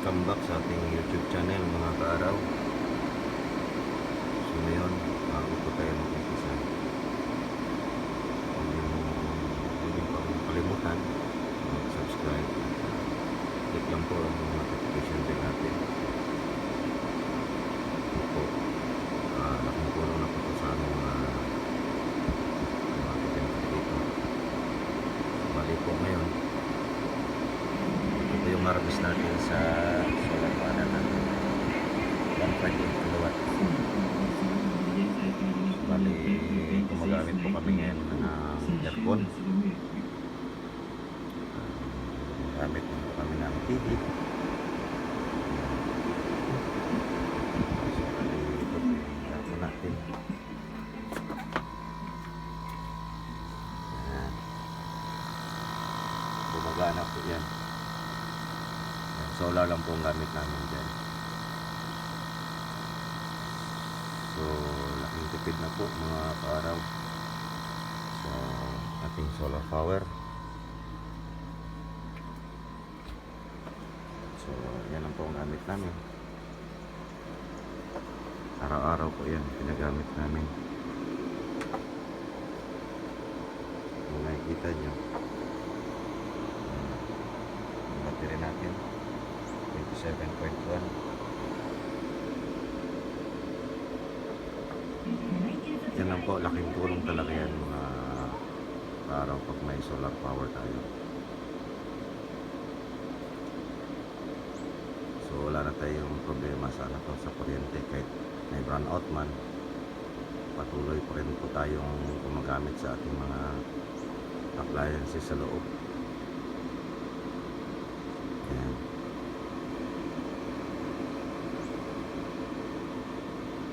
Welcome back sa ating YouTube channel mga kaaraw. So ngayon, bago po tayo mag-umpisa, huwag niyo pang kalimutan mag-subscribe. Click lang po ang notification bell natin. Ito po, laking tulong na po ito sa aming mga kapitbahay dito. Bali po ngayon, ito yung harvest natin sa solar panel natin 1.8 kilowatt. Bali gumagamit po kami ngayon ng aircon, gamit po kami ng TV. So bali ito po yung aircon natin. Ayan, gumagana po yan. Solar lang po ang gamit namin dyan. So laking tipid na po mga kaaraw sa ating solar power. So yan lang po ang gamit namin. Araw-araw po yan pinagamit namin. Kung nakikita nyo, ang battery natin 27.1. Yan lang po, laking tulong talaga yan mga araw pag may solar power tayo. So wala na tayong problema sana to sa kuryente. Kahit may brownout man, patuloy pa rin po tayong gumagamit sa ating mga appliances sa loob. Ayan.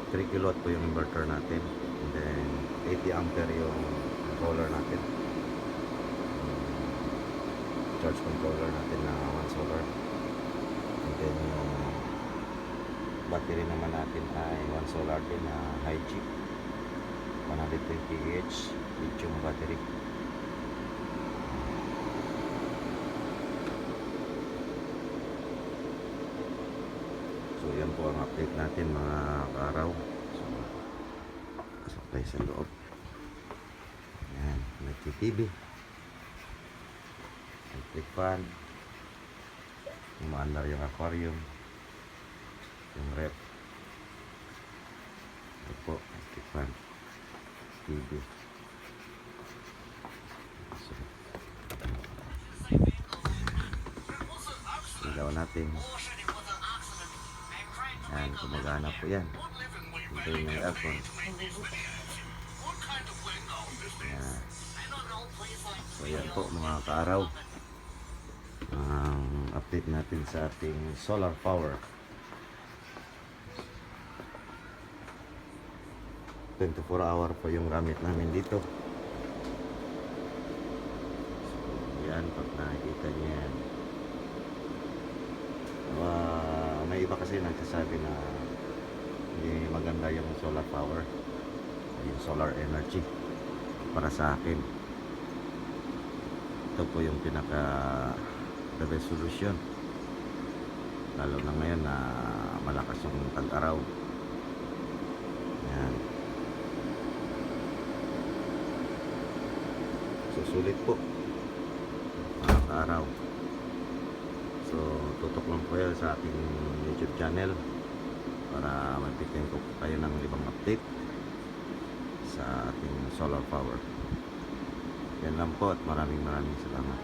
3 kilowatt po yung inverter natin, and then 80 ampere yung controller natin, charge controller natin na 1 solar, and then yung battery naman natin ay 1 solar din na High-G 120Ah lithium battery. So yan po ang update natin mga kaaraw. So pasok tayo sa loob. Yan, may TV, electric fan, umaandar yung aquarium, yung rep. Ito po, electric fan, TV. So ilaw natin. Yan, gumagana po yan. Ito yung aircon. Yan. So yan po mga kaaraw, ang update natin sa ating solar power. 24-hour po yung gamit namin dito. So yan, pag nakikita niyo yan, may iba kasi nagsasabi na hindi maganda yung solar power, yung solar energy. Para sa akin, ito po yung pinaka the best solution, lalo na ngayon na malakas yung tag-araw. Yan, susulit po mga kaaraw. So tutok lang po yan sa ating YouTube channel para mapigyan ko kayo ng ibang update sa ating solar power. Yan lang po at maraming salamat.